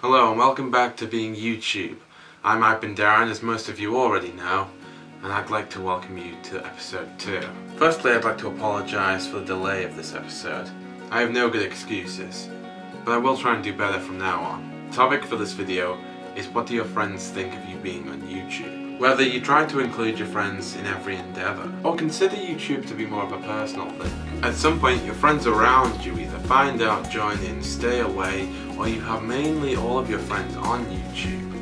Hello and welcome back to Being YouTube. I've been Darren, as most of you already know, and I'd like to welcome you to episode 2. Firstly, I'd like to apologise for the delay of this episode. I have no good excuses, but I will try and do better from now on. The topic for this video is, what do your friends think of you being on YouTube? Whether you try to include your friends in every endeavour, or consider YouTube to be more of a personal thing. At some point your friends around you either find out, join in, stay away, or you have mainly all of your friends on YouTube.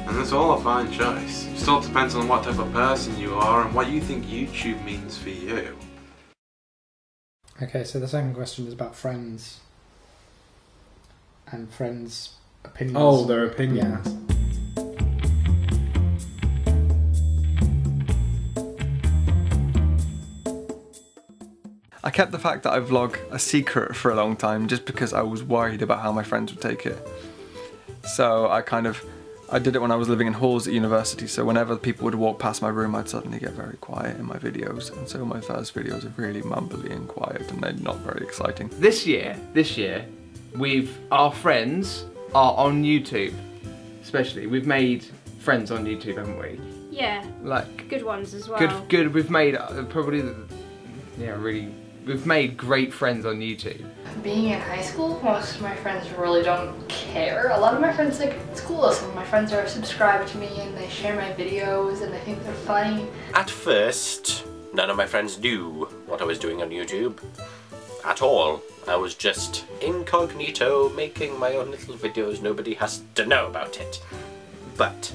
And that's all a fine choice. It still depends on what type of person you are and what you think YouTube means for you. Okay, so the second question is about friends. And friends' opinions. Oh, their opinions. Yeah. I kept the fact that I vlog a secret for a long time just because I was worried about how my friends would take it. So I did it when I was living in halls at university, so whenever people would walk past my room I'd suddenly get very quiet in my videos, and so my first videos are really mumbly and quiet and they're not very exciting. This year, our friends are on YouTube, especially. We've made friends on YouTube, haven't we? Yeah, like good ones as well. Good. We've made we've made great friends on YouTube. Being in high school, most of my friends really don't care. A lot of my friends think it's cool. Some of my friends are subscribed to me and they share my videos and they think they're funny. At first, none of my friends knew what I was doing on YouTube at all. I was just incognito, making my own little videos. Nobody has to know about it. But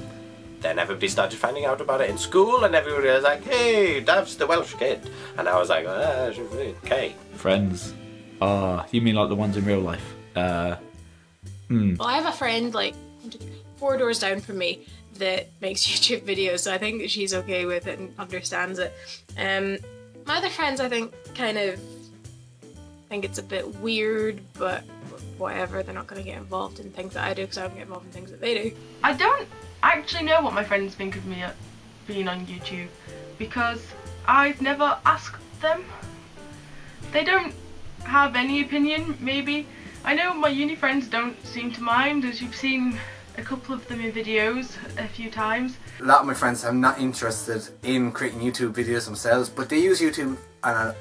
then everybody started finding out about it in school, and everybody was like, hey, Dav's the Welsh kid. And I was like, okay. Friends. You mean like the ones in real life? Well, I have a friend like 4 doors down from me that makes YouTube videos, so I think that she's okay with it and understands it. My other friends, I think, kind of think it's a bit weird, but whatever, they're not going to get involved in things that I do because I don't get involved in things that they do. I don't actually know what my friends think of me being on YouTube because I've never asked them. They don't have any opinion, maybe. I know my uni friends don't seem to mind, as you've seen a couple of them in videos a few times. A lot of my friends are not interested in creating YouTube videos themselves, but they use YouTube on a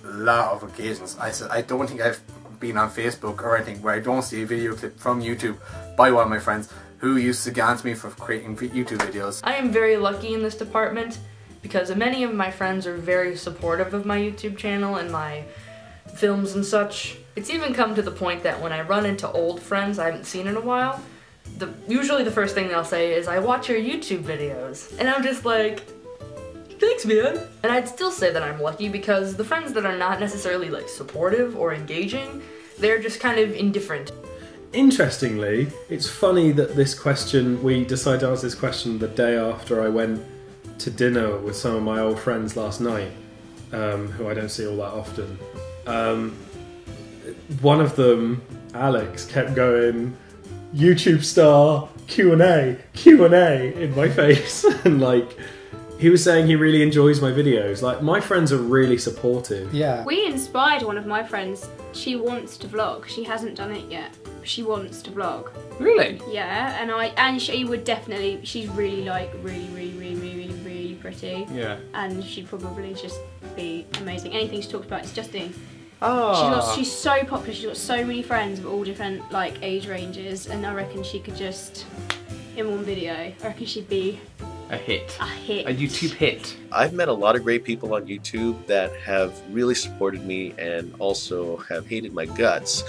lot of occasions. I don't think I've been on Facebook or anything where I don't see a video clip from YouTube by one of my friends who used to gaunt me for creating YouTube videos. I am very lucky in this department because many of my friends are very supportive of my YouTube channel and my films and such. It's even come to the point that when I run into old friends I haven't seen in a while, usually the first thing they'll say is, I watch your YouTube videos. And I'm just like, thanks man. And I'd still say that I'm lucky because the friends that are not necessarily like supportive or engaging, they're just kind of indifferent. Interestingly, it's funny that we decided to ask this question the day after I went to dinner with some of my old friends last night, who I don't see all that often. One of them, Alex, kept going, YouTube star, Q&A in my face. And like, he was saying he really enjoys my videos. Like, my friends are really supportive. Yeah. We inspired one of my friends. She wants to vlog. She hasn't done it yet. She wants to vlog. Really? Yeah, and she would definitely, she's really like, really pretty. Yeah. And she'd probably just be amazing. Anything she talks about is Justine. Oh. She's so popular, she's got so many friends of all different like age ranges, and I reckon she could just, in one video, I reckon she'd be a hit. A hit. A YouTube hit. I've met a lot of great people on YouTube that have really supported me and also have hated my guts.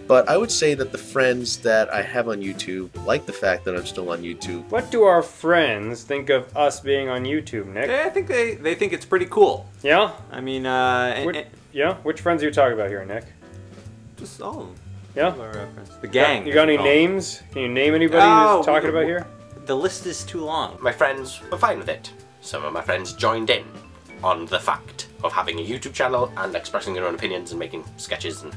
But I would say that the friends that I have on YouTube like the fact that I'm still on YouTube. What do our friends think of us being on YouTube, Nick? I think they think it's pretty cool. Yeah? I mean, yeah? Which friends are you talking about here, Nick? just all of them. Yeah? The gang. You got any names? Can you name anybody who's talking about here? The list is too long. My friends were fine with it. Some of my friends joined in on the fact of having a YouTube channel and expressing their own opinions and making sketches and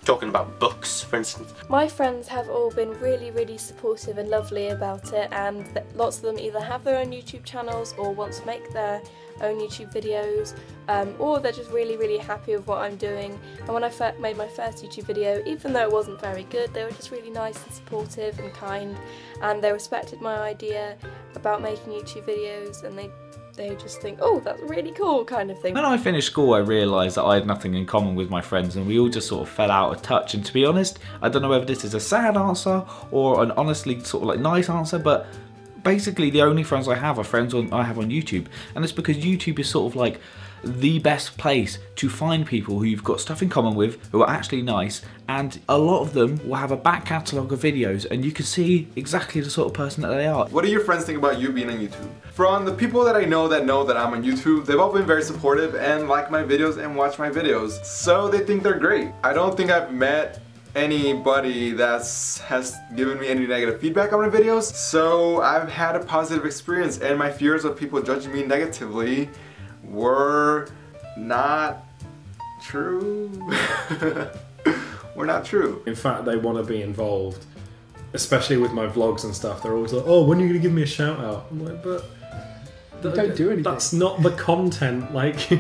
talking about books, for instance. My friends have all been really supportive and lovely about it, and lots of them either have their own YouTube channels or want to make their own YouTube videos, or they're just really happy with what I'm doing. And when I made my first YouTube video, even though it wasn't very good, they were just really nice and supportive and kind, and they respected my idea about making YouTube videos, and they just think, oh, that's really cool, kind of thing. When I finished school, I realised that I had nothing in common with my friends, and we all just sort of fell out of touch. And to be honest, I don't know whether this is a sad answer or an honestly sort of like nice answer, but basically the only friends I have are friends I have on YouTube, and it's because YouTube is sort of like the best place to find people who you've got stuff in common with, who are actually nice, and a lot of them will have a back catalogue of videos and you can see exactly the sort of person that they are. What do your friends think about you being on YouTube? From the people that I know that I'm on YouTube, they've all been very supportive and like my videos and watch my videos, so they think they're great. I don't think I've met anybody that has given me any negative feedback on my videos, so I've had a positive experience, and my fears of people judging me negatively were not true. Were not true. In fact, they want to be involved, especially with my vlogs and stuff. They're always like, oh, when are you going to give me a shout out? I'm like, but don't do anything. That's not the content. Like,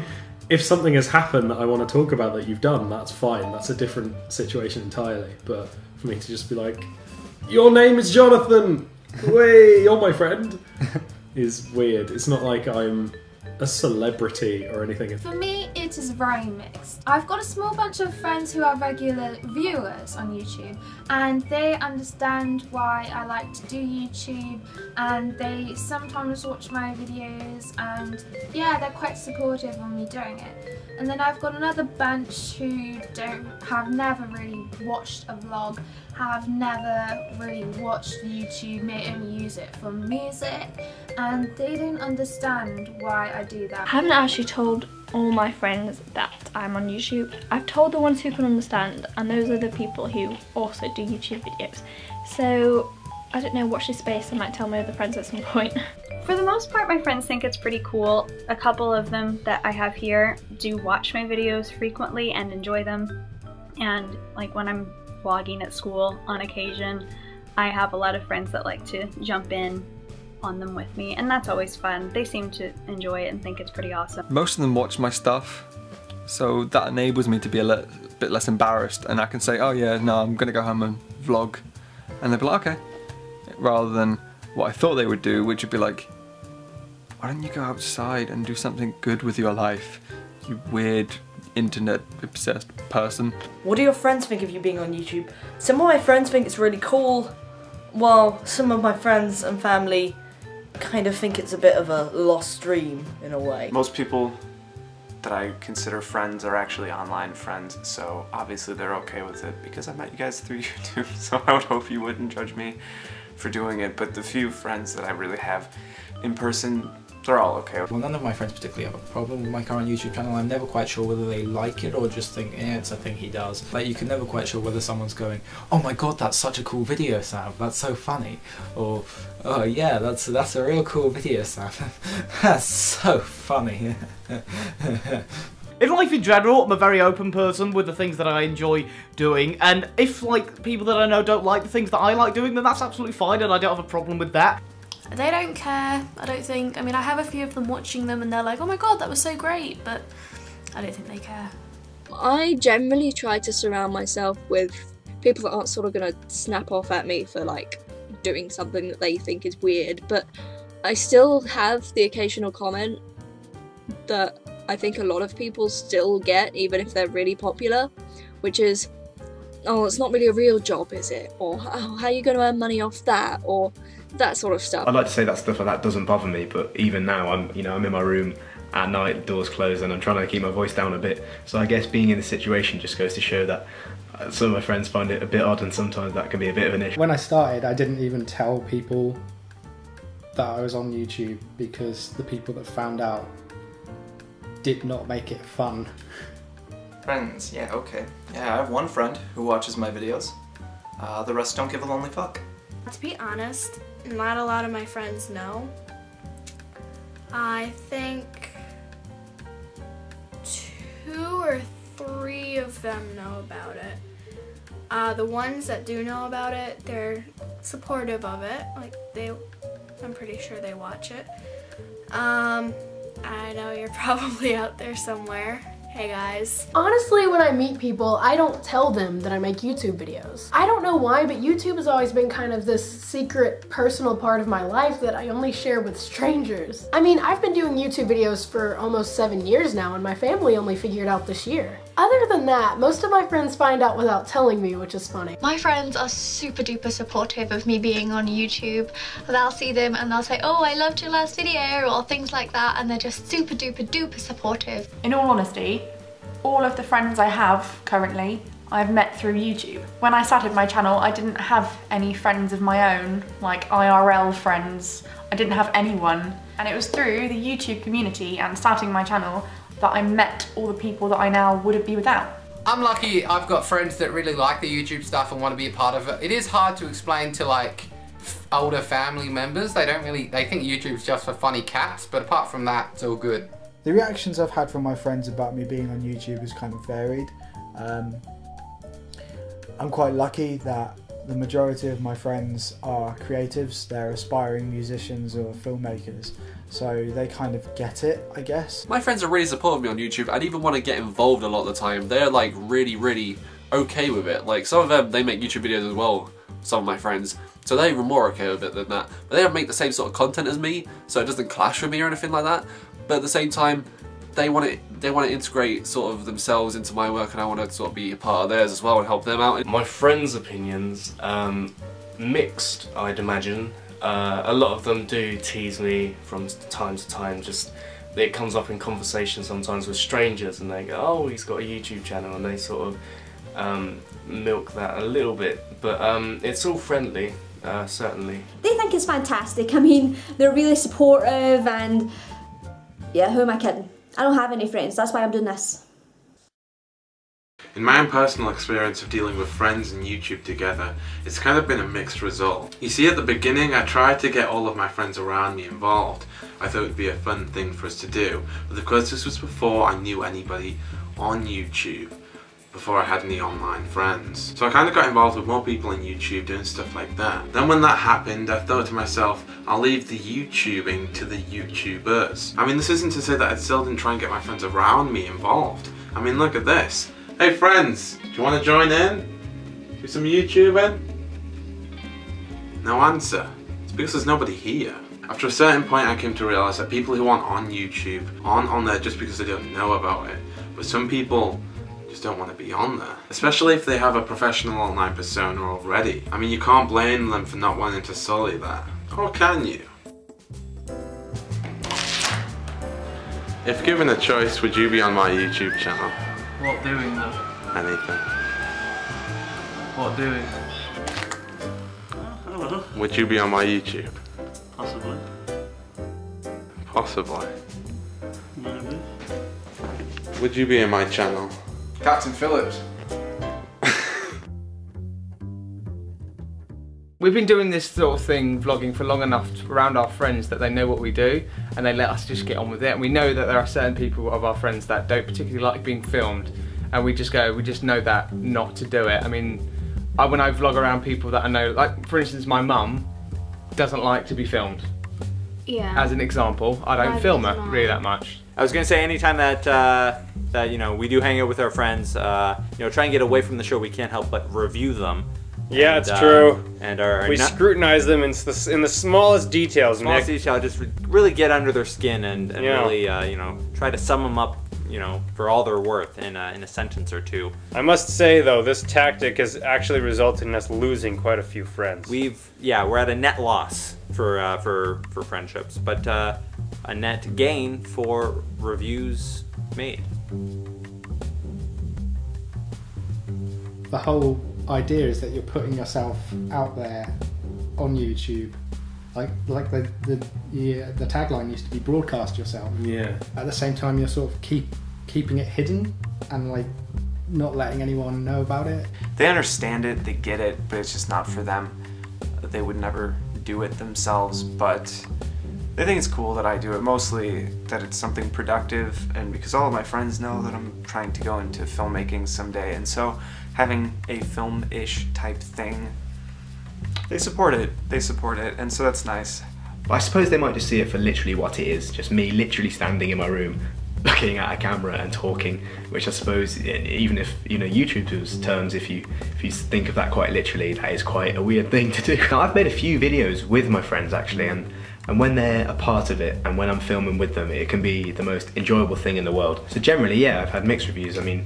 if something has happened that I want to talk about that you've done, that's fine. That's a different situation entirely. But for me to just be like, your name is Jonathan, way, you're my friend, is weird. It's not like I'm a celebrity or anything. For me, it is very mixed. I've got a small bunch of friends who are regular viewers on YouTube, and they understand why I like to do YouTube, and they sometimes watch my videos, and yeah, they're quite supportive of me doing it. And then I've got another bunch who have never really watched a vlog, have never really watched YouTube, may only use it for music, and they don't understand why I do that. I haven't actually told all my friends that I'm on YouTube. I've told the ones who can understand, and those are the people who also do YouTube videos. So, I don't know, watch this space, I might tell my other friends at some point. For the most part, my friends think it's pretty cool. A couple of them that I have here do watch my videos frequently and enjoy them. And like when I'm vlogging at school on occasion, I have a lot of friends that like to jump in on them with me, and that's always fun. They seem to enjoy it and think it's pretty awesome. Most of them watch my stuff, so that enables me to be a bit less embarrassed, and I can say, oh yeah, no, I'm gonna go home and vlog, and they'll be like, okay, rather than what I thought they would do, which would be like, why don't you go outside and do something good with your life, you weird internet obsessed person. What do your friends think of you being on YouTube? Some of my friends think it's really cool, while some of my friends and family kind of think it's a bit of a lost dream in a way. Most people that I consider friends are actually online friends, so obviously they're okay with it because I met you guys through YouTube, so I would hope you wouldn't judge me for doing it. But the few friends that I really have in person, they're all okay. Well, none of my friends particularly have a problem with my current YouTube channel. I'm never quite sure whether they like it or just think, yeah, it's a thing he does. Like, you can never quite sure whether someone's going, oh my god, that's such a cool video, Sam, that's so funny. Or, oh yeah, that's a real cool video, Sam. That's so funny. In life in general, I'm a very open person with the things that I enjoy doing, and if like people that I know don't like the things that I like doing, then that's absolutely fine and I don't have a problem with that. They don't care, I don't think. I mean, I have a few of them watching them and they're like, oh my god, that was so great, but I don't think they care. I generally try to surround myself with people that aren't sort of gonna snap off at me for like doing something that they think is weird, but I still have the occasional comment that I think a lot of people still get, even if they're really popular, which is, oh, it's not really a real job, is it? Or, oh, how are you going to earn money off that? Or that sort of stuff. I'd like to say that stuff like that doesn't bother me, but even now I'm in my room at night, the door's closed, and I'm trying to keep my voice down a bit. So I guess being in this situation just goes to show that some of my friends find it a bit odd, and sometimes that can be a bit of an issue. When I started, I didn't even tell people that I was on YouTube because the people that found out did not make it fun. Friends, yeah, okay. Yeah, I have one friend who watches my videos. The rest don't give a lonely fuck. To be honest, not a lot of my friends know. I think 2 or 3 of them know about it. The ones that do know about it, they're supportive of it. Like I'm pretty sure they watch it. I know you're probably out there somewhere. Hey guys. Honestly, when I meet people, I don't tell them that I make YouTube videos. I don't know why, but YouTube has always been kind of this secret, personal part of my life that I only share with strangers. I mean, I've been doing YouTube videos for almost 7 years now, and my family only figured out this year. Other than that, most of my friends find out without telling me, which is funny. My friends are super duper supportive of me being on YouTube. They'll see them and they'll say, oh, I loved your last video, or things like that, and they're just super duper duper supportive. In all honesty, all of the friends I have currently, I've met through YouTube. When I started my channel, I didn't have any friends of my own, like IRL friends. I didn't have anyone. And it was through the YouTube community and starting my channel that I met all the people that I now wouldn't be without. I'm lucky I've got friends that really like the YouTube stuff and want to be a part of it. It is hard to explain to like older family members. They think YouTube's just for funny cats, but apart from that, it's all good. The reactions I've had from my friends about me being on YouTube is kind of varied. I'm quite lucky that the majority of my friends are creatives. They're aspiring musicians or filmmakers, so they kind of get it, I guess. My friends are really supportive of me on YouTube and even want to get involved a lot of the time. They're like really okay with it. Like some of them, they make YouTube videos as well, some of my friends, so they're even more okay with it than that. But they don't make the same sort of content as me, so it doesn't clash with me or anything like that. But at the same time, they want to integrate sort of themselves into my work, and I want to sort of be a part of theirs as well and help them out. My friends' opinions, mixed, I'd imagine. A lot of them do tease me from time to time. Just it comes up in conversation sometimes with strangers, and they go, "Oh, he's got a YouTube channel," and they sort of milk that a little bit. But it's all friendly, certainly. They think it's fantastic. I mean, they're really supportive, and yeah, who am I kidding? I don't have any friends, that's why I'm doing this. In my own personal experience of dealing with friends and YouTube together, it's kind of been a mixed result. You see, at the beginning I tried to get all of my friends around me involved. I thought it would be a fun thing for us to do, but of course this was before I knew anybody on YouTube, before I had any online friends. So I kind of got involved with more people on YouTube doing stuff like that. Then when that happened, I thought to myself, I'll leave the YouTubing to the YouTubers. I mean, this isn't to say that I still didn't try and get my friends around me involved. I mean, look at this. Hey friends, do you want to join in? Do some YouTubing? No answer. It's because there's nobody here. After a certain point I came to realise that people who aren't on YouTube aren't on there just because they don't know about it. But some people just don't want to be on there. Especially if they have a professional online persona already. I mean, you can't blame them for not wanting to sully that. Or can you? If given a choice, would you be on my YouTube channel? What doing though? Anything. What doing? I don't know. Would you be on my YouTube? Possibly. Possibly. Maybe. Would you be in my channel? Captain Phillips. We've been doing this sort of thing, vlogging, for long enough around our friends that they know what we do and they let us just get on with it. And we know that there are certain people of our friends that don't particularly like being filmed, and we just know that not to do it. I mean, when I vlog around people that I know, like for instance my mum doesn't like to be filmed. Yeah. As an example, I don't film her really that much. I was gonna say anytime that that you know we do hang out with our friends, you know, try and get away from the show. We can't help but review them. Yeah, it's true. And we scrutinize them in the smallest details. Smallest detail, just really get under their skin and Yeah. really you know, try to sum them up, you know, for all they're worth in a sentence or two. I must say though, this tactic has actually resulted in us losing quite a few friends. We're at a net loss for friendships, but a net gain for reviews made. The whole idea is that you're putting yourself out there on YouTube. Like the tagline used to be broadcast yourself. Yeah. At the same time, you're sort of keeping it hidden and like not letting anyone know about it. They understand it, they get it, but it's just not for them. They would never do it themselves, but they think it's cool that I do it, mostly that it's something productive, and because all of my friends know that I'm trying to go into filmmaking someday, and so having a film-ish type thing, they support it, and so that's nice. But I suppose they might just see it for literally what it is, just me literally standing in my room looking at a camera and talking, which I suppose, even if, you know, YouTube's terms, if you think of that quite literally, that is quite a weird thing to do. Now, I've made a few videos with my friends actually, and when they're a part of it and when I'm filming with them, it can be the most enjoyable thing in the world. So generally, yeah, I've had mixed reviews. I mean,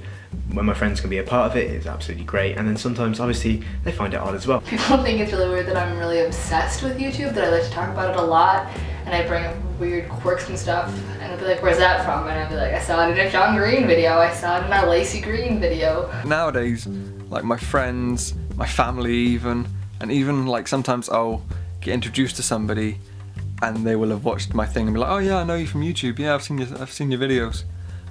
when my friends can be a part of it, it's absolutely great, and then sometimes, obviously, they find it odd as well. People think it's really weird that I'm really obsessed with YouTube, that I like to talk about it a lot, and I bring up weird quirks and stuff, and I'll be like, where's that from? And I'll be like, I saw it in a John Green video, I saw it in a Lacey Green video. Nowadays, like my friends, my family even, and even like sometimes I'll get introduced to somebody and they will have watched my thing and be like, oh yeah, I know you from YouTube, yeah, I've seen your videos.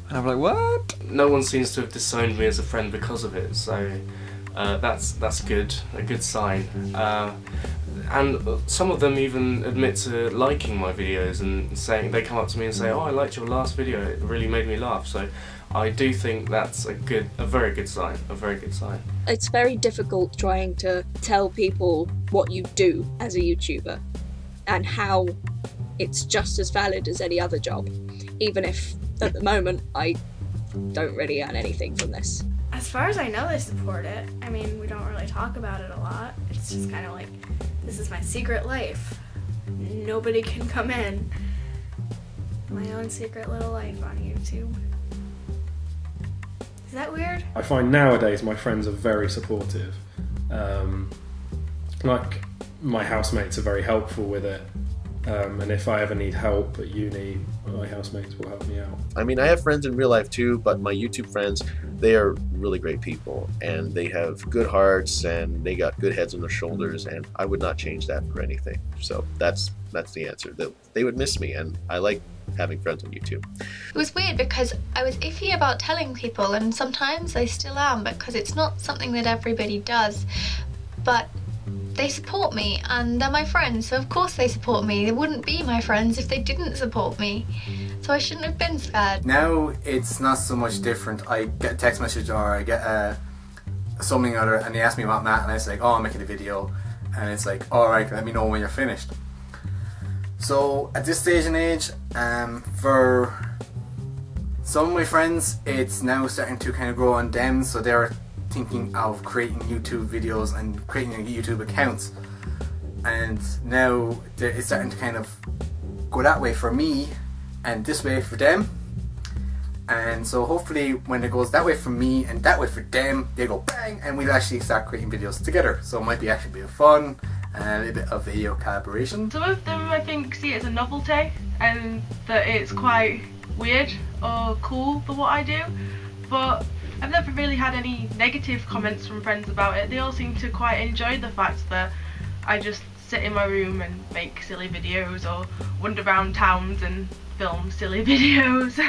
And I'm like, what? No one seems to have disowned me as a friend because of it, so that's good, a good sign. And some of them even admit to liking my videos and saying, they come up to me and say, oh, I liked your last video, it really made me laugh. So I do think that's a very good sign, a very good sign. It's very difficult trying to tell people what you do as a YouTuber and how it's just as valid as any other job, even if at the moment I don't really earn anything from this. As far as I know, they support it. I mean, we don't really talk about it a lot. It's just kind of like, this is my secret life. Nobody can come in. My own secret little life on YouTube. Is that weird? I find nowadays my friends are very supportive. Like, my housemates are very helpful with it. And if I ever need help at uni, my housemates will help me out. I mean, I have friends in real life too, but my YouTube friends, they are really great people, and they have good hearts, and they got good heads on their shoulders, and I would not change that for anything. So that's the answer. They would miss me, and I like having friends on YouTube. It was weird because I was iffy about telling people, and sometimes I still am, because it's not something that everybody does. But they support me and they're my friends, so of course they support me. They wouldn't be my friends if they didn't support me. So I shouldn't have been scared. Now it's not so much different. I get a text message or I get something or other and they ask me about Matt and I say, oh, I'm making a video, and it's like, alright, let me know when you're finished. So at this stage and age, for some of my friends, it's now starting to kind of grow on them, so they're thinking of creating YouTube videos and creating YouTube accounts, and now it's starting to kind of go that way for me and this way for them, and so hopefully when it goes that way for me and that way for them, they go bang and we'll actually start creating videos together. So it might be actually a bit of fun and a little bit of video collaboration. Some of them I think see it as a novelty and that it's quite weird or cool for what I do, but I've never really had any negative comments from friends about it. They all seem to quite enjoy the fact that I just sit in my room and make silly videos or wander around towns and film silly videos.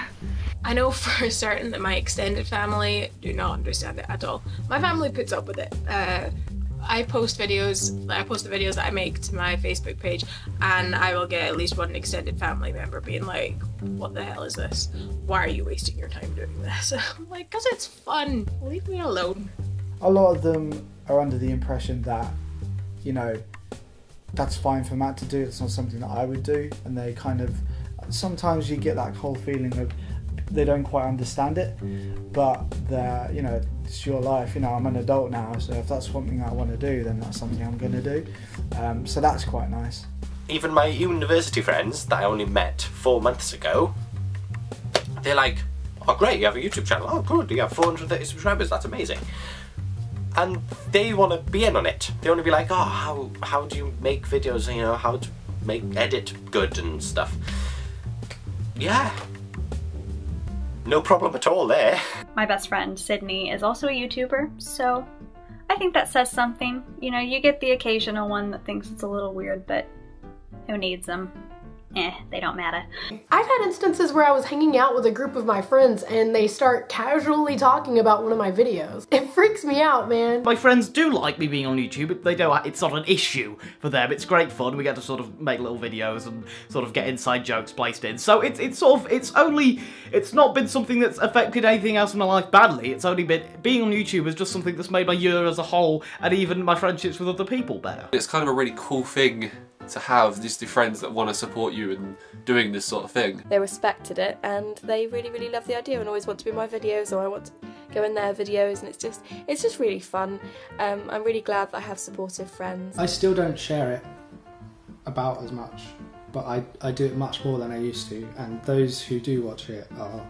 I know for certain that my extended family do not understand it at all. My family puts up with it. I post the videos that I make to my Facebook page, and I will get at least one extended family member being like, what the hell is this? Why are you wasting your time doing this? I'm like, because it's fun, leave me alone. A lot of them are under the impression that, you know, that's fine for Matt to do, it's not something that I would do, and they kind of, sometimes you get that whole feeling of they don't quite understand it, but they're, you know, it's your life, you know, I'm an adult now, so if that's something I want to do, then that's something I'm going to do. So that's quite nice. Even my university friends that I only met 4 months ago, they're like, oh great, you have a YouTube channel, oh good, you have 430 subscribers, that's amazing. And they want to be in on it. They want to be like, oh, how do you make videos, you know, how to edit good and stuff. Yeah. No problem at all there. My best friend, Sydney, is also a YouTuber, so I think that says something. You know, you get the occasional one that thinks it's a little weird, but who needs them? they don't matter. I've had instances where I was hanging out with a group of my friends and they start casually talking about one of my videos. It freaks me out, man. My friends do like me being on YouTube. They don't. It's not an issue for them. It's great fun. We get to sort of make little videos and sort of get inside jokes placed in. So it's not been something that's affected anything else in my life badly. It's only been, being on YouTube is just something that's made my year as a whole and even my friendships with other people better. It's kind of a really cool thing to have, just the friends that want to support you in doing this sort of thing. They respected it and they really, really love the idea and always want to be in my videos, or I want to go in their videos, and it's just really fun. I'm really glad that I have supportive friends. I still don't share it about as much, but I do it much more than I used to, and those who do watch it are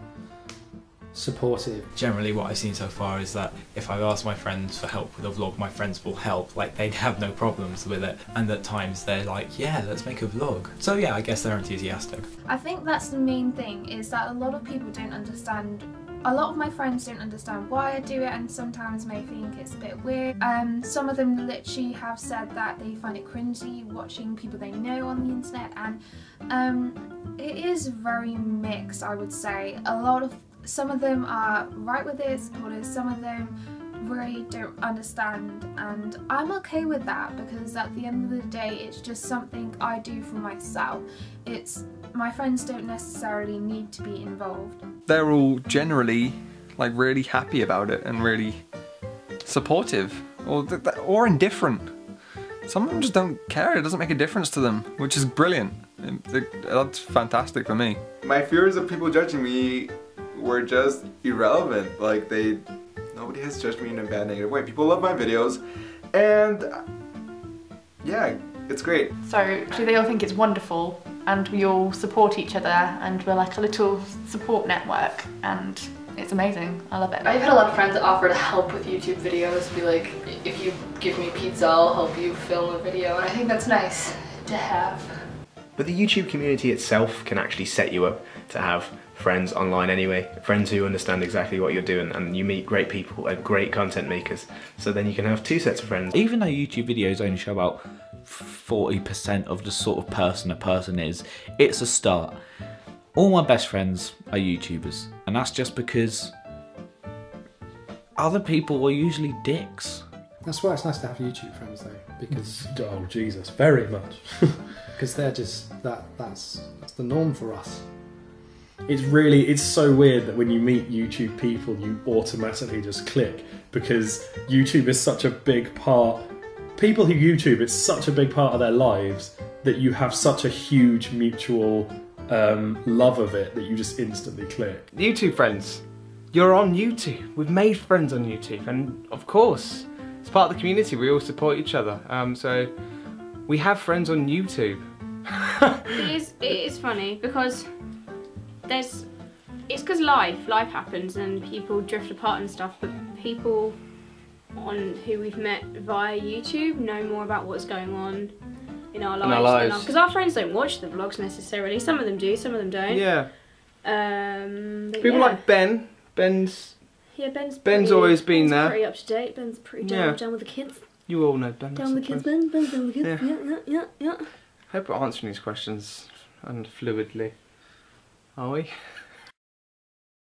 supportive. Generally what I've seen so far is that if I ask my friends for help with a vlog, my friends will help, like they'd have no problems with it, and at times they're like, yeah, let's make a vlog. So yeah, I guess they're enthusiastic. I think that's the main thing, is that a lot of people don't understand, a lot of my friends don't understand why I do it, and sometimes may think it's a bit weird. Some of them literally have said that they find it cringy watching people they know on the internet, and it is very mixed, I would say. Some of them are right with it, supportive, some of them really don't understand, and I'm okay with that, because at the end of the day it's just something I do for myself. My friends don't necessarily need to be involved. They're all generally like really happy about it and really supportive, or indifferent. Some of them just don't care, it doesn't make a difference to them, which is brilliant. That's fantastic for me. My fears of people judging me were just irrelevant. Like, nobody has judged me in a bad, negative way. People love my videos, and yeah, it's great. So they all think it's wonderful, and we all support each other, and we're like a little support network, and it's amazing. I love it. I've had a lot of friends that offer to help with YouTube videos, be like, if you give me pizza, I'll help you film a video, and I think that's nice to have. But the YouTube community itself can actually set you up to have friends online anyway, friends who understand exactly what you're doing, and you meet great people and great content makers, so then you can have two sets of friends. Even though YouTube videos only show about 40% of the sort of person a person is, it's a start. All my best friends are YouTubers, and that's just because other people are usually dicks. That's why it's nice to have YouTube friends though, because oh Jesus, very much. Because they're just that's the norm for us. It's so weird that when you meet YouTube people, you automatically just click, because YouTube is such a big part. People who YouTube, it's such a big part of their lives that you have such a huge mutual love of it that you just instantly click. YouTube friends, you're on YouTube. We've made friends on YouTube, and of course, it's part of the community. We all support each other. So we have friends on YouTube. It is funny because it's because life happens and people drift apart and stuff, but people on who we've met via YouTube know more about what's going on in our lives. Because our friends don't watch the vlogs necessarily. Some of them do, some of them don't. Yeah. People like Ben. Ben's always been there. Pretty up to date. Ben's pretty down with the kids. You all know Ben. Down with the kids, Ben. Ben's down with the kids. Yeah. I hope we're answering these questions and fluidly. Are we?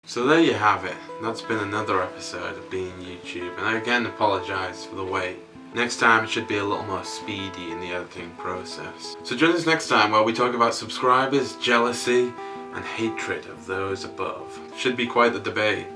So there you have it. That's been another episode of Being YouTube, and I again apologise for the wait. Next time it should be a little more speedy in the editing process. So join us next time where we talk about subscribers, jealousy, and hatred of those above. Should be quite the debate.